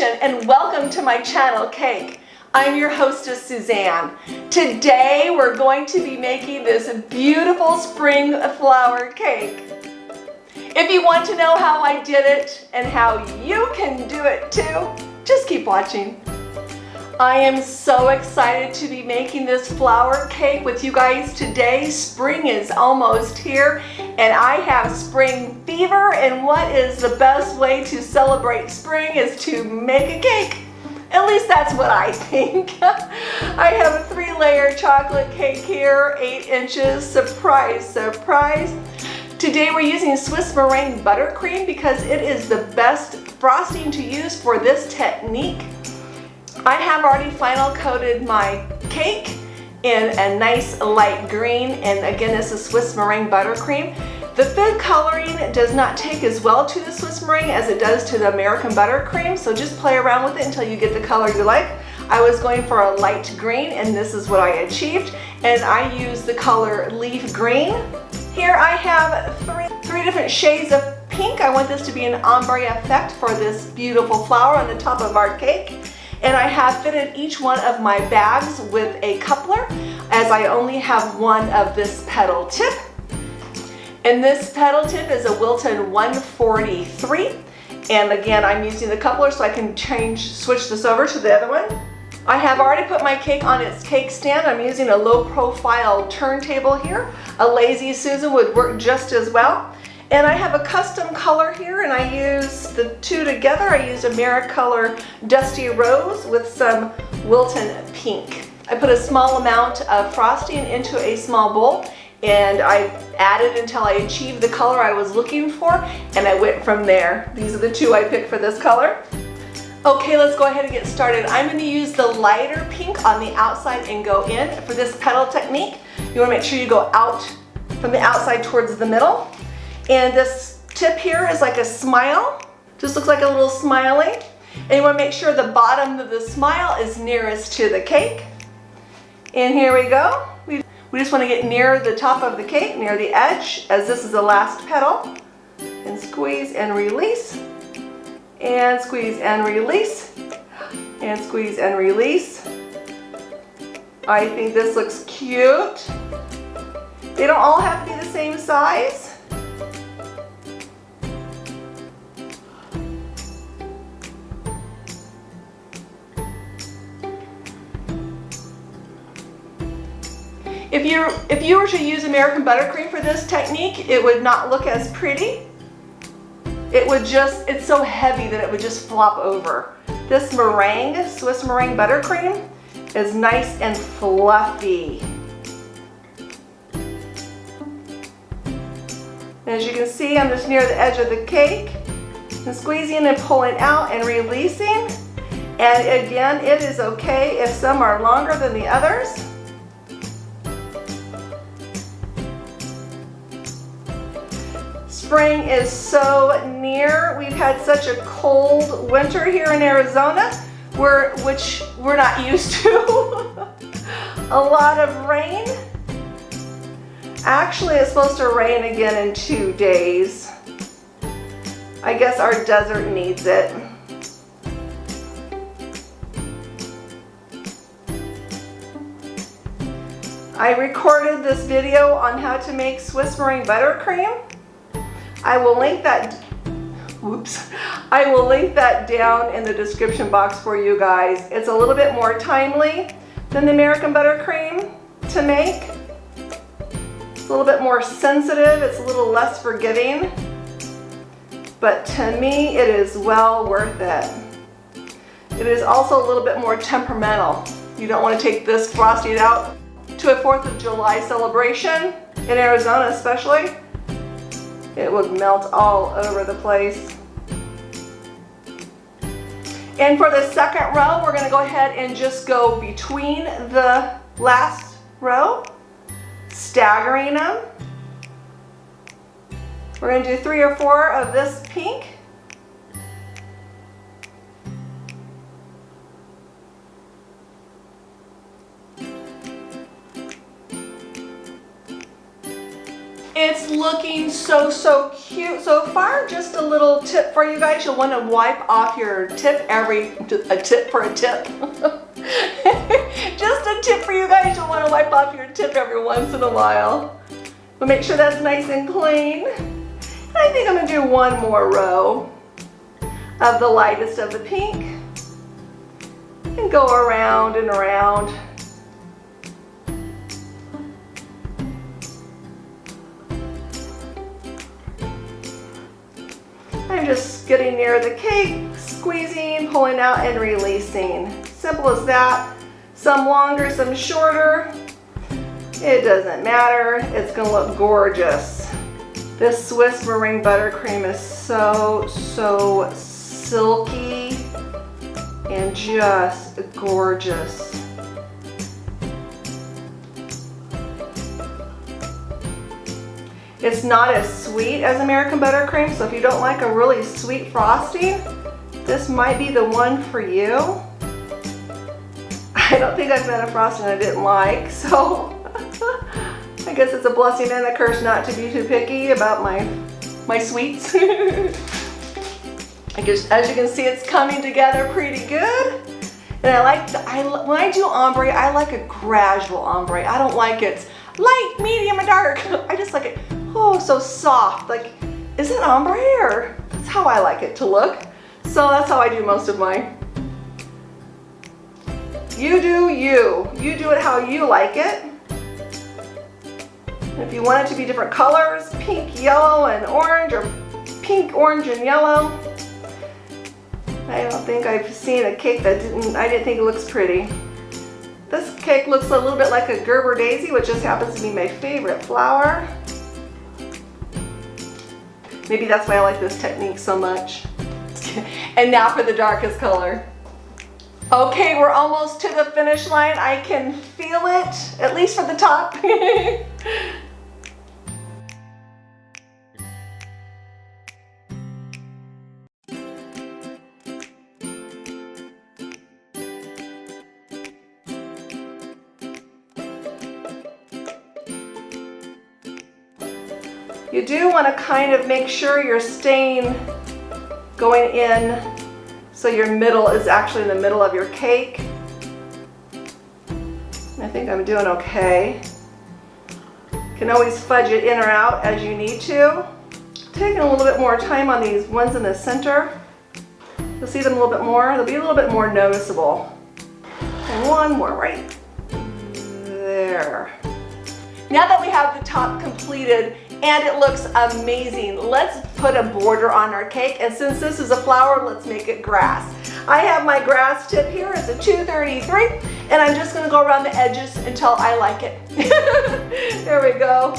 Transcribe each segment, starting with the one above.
attention and welcome to my channel, Cake. I'm your hostess, Suzanne. Today we're going to be making this beautiful spring flower cake. If you want to know how I did it and how you can do it too, just keep watching. I am so excited to be making this flower cake with you guys today. Spring is almost here and I have spring fever, and what is the best way to celebrate spring is to make a cake. At least that's what I think. I have a 3-layer chocolate cake here, 8 inches, surprise, surprise. Today we're using Swiss meringue buttercream because it is the best frosting to use for this technique. I have already final coated my cake in a nice light green, and again this is Swiss meringue buttercream. The food coloring does not take as well to the Swiss meringue as it does to the American buttercream, so just play around with it until you get the color you like. I was going for a light green and this is what I achieved, and I used the color leaf green. Here I have three different shades of pink. I want this to be an ombre effect for this beautiful flower on the top of our cake. And I have fitted each one of my bags with a coupler, as I only have one of this petal tip. And this petal tip is a Wilton 143. And again, I'm using the coupler so I can switch this over to the other one. I have already put my cake on its cake stand. I'm using a low profile turntable here. A Lazy Susan would work just as well. And I have a custom color here, and I use the two together. I used a Meringue Dusty Rose with some Wilton Pink. I put a small amount of frosting into a small bowl, and I added until I achieved the color I was looking for, and I went from there. These are the two I picked for this color. Okay, let's go ahead and get started. I'm going to use the lighter pink on the outside and go in. For this petal technique, you want to make sure you go out from the outside towards the middle. And this tip here is like a smile, just looks like a little smiley. And you want to make sure the bottom of the smile is nearest to the cake. And here we go. We just want to get near the top of the cake, near the edge, as this is the last petal. And squeeze and release. And squeeze and release. And squeeze and release. I think this looks cute. They don't all have to be the same size. If you were to use American buttercream for this technique, it would not look as pretty. It's so heavy that it would just flop over. This meringue, Swiss meringue buttercream, is nice and fluffy. As you can see, I'm just near the edge of the cake and squeezing and pulling out and releasing. And again, it is okay if some are longer than the others. Spring is so near. We've had such a cold winter here in Arizona, which we're not used to. A lot of rain. Actually, it's supposed to rain again in 2 days. I guess our desert needs it. I recorded this video on how to make Swiss meringue buttercream. I will link that down in the description box for you guys. It's a little bit more timely than the American buttercream to make. It's a little bit more sensitive. It's a little less forgiving. But to me, it is well worth it. It is also a little bit more temperamental. You don't want to take this frosting out to a 4th of July celebration, in Arizona especially. It would melt all over the place. And for the second row, we're going to go ahead and just go between the last row, staggering them. We're going to do 3 or 4 of this pink. It's looking so, so cute. So far, just a little tip for you guys. You'll want to wipe off your tip a tip for a tip. Just a tip for you guys. You'll want to wipe off your tip every once in a while. But make sure that's nice and clean. And I think I'm going to do one more row of the lightest of the pink. And go around and around. I'm just getting near the cake, squeezing, pulling out, and releasing. Simple as that. Some longer, some shorter. It doesn't matter. It's going to look gorgeous. This Swiss meringue buttercream is so, so silky and just gorgeous. It's not as sweet as American buttercream, so if you don't like a really sweet frosting, this might be the one for you. I don't think I've had a frosting I didn't like, so I guess it's a blessing and a curse not to be too picky about my sweets. I guess, as you can see, it's coming together pretty good. And when I do ombre, I like a gradual ombre. I don't like it light, medium, or dark. I just like it, oh, so soft. Like, is it ombre, or that's how I like it to look. So that's how I do most of mine. You do you. You do it how you like it. And if you want it to be different colors, pink, yellow, and orange, or pink, orange, and yellow. I don't think I've seen a cake that I didn't think it looks pretty. This cake looks a little bit like a Gerber daisy, which just happens to be my favorite flower. Maybe that's why I like this technique so much. And now for the darkest color. Okay, we're almost to the finish line. I can feel it, at least for the top. You do want to kind of make sure your stain going in so your middle is actually in the middle of your cake. I think I'm doing okay. You can always fudge it in or out as you need to. Taking a little bit more time on these ones in the center. You'll see them a little bit more. They'll be a little bit more noticeable. And one more right there. Now that we have the top completed and it looks amazing, let's put a border on our cake. And since this is a flower, let's make it grass. I have my grass tip here. It's a 233, and I'm just going to go around the edges until I like it. There we go.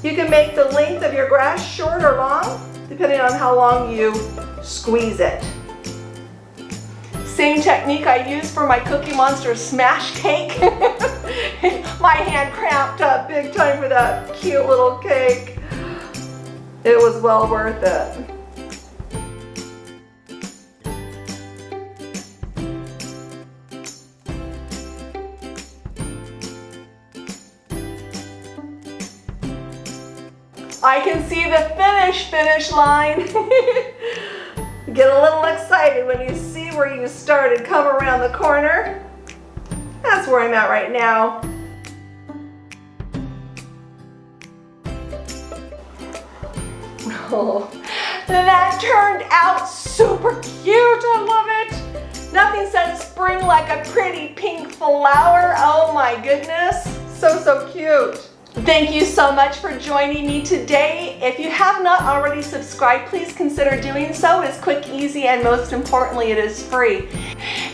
You can make the length of your grass short or long, depending on how long you squeeze it. Same technique I use for my Cookie Monster smash cake. My hand cramped up big time for that cute little cake. It was well worth it. I can see the finish line. Get a little excited when you see where you started. Come around the corner. That's where I'm at right now. Oh, that turned out super cute. I love it. Nothing says spring like a pretty pink flower. Oh my goodness. So, so cute. Thank you so much for joining me today. If you have not already subscribed, please consider doing so. It's quick, easy, and most importantly, it is free.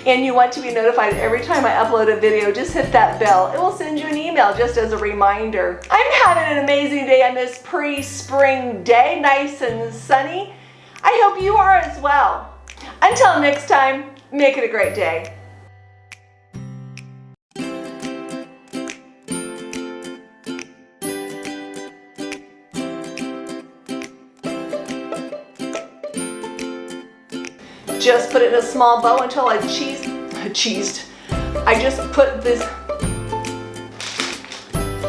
And you want to be notified every time I upload a video, just hit that bell. It will send you an email just as a reminder. I'm having an amazing day on this pre-spring day, nice and sunny. I hope you are as well. Until next time, make it a great day. Just put it in a small bow until I I just put this,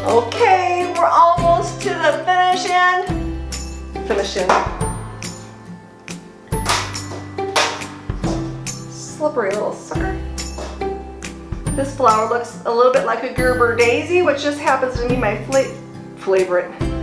Okay, we're almost to the finish end. Slippery little sucker. This flower looks a little bit like a Gerber daisy, which just happens to be my favorite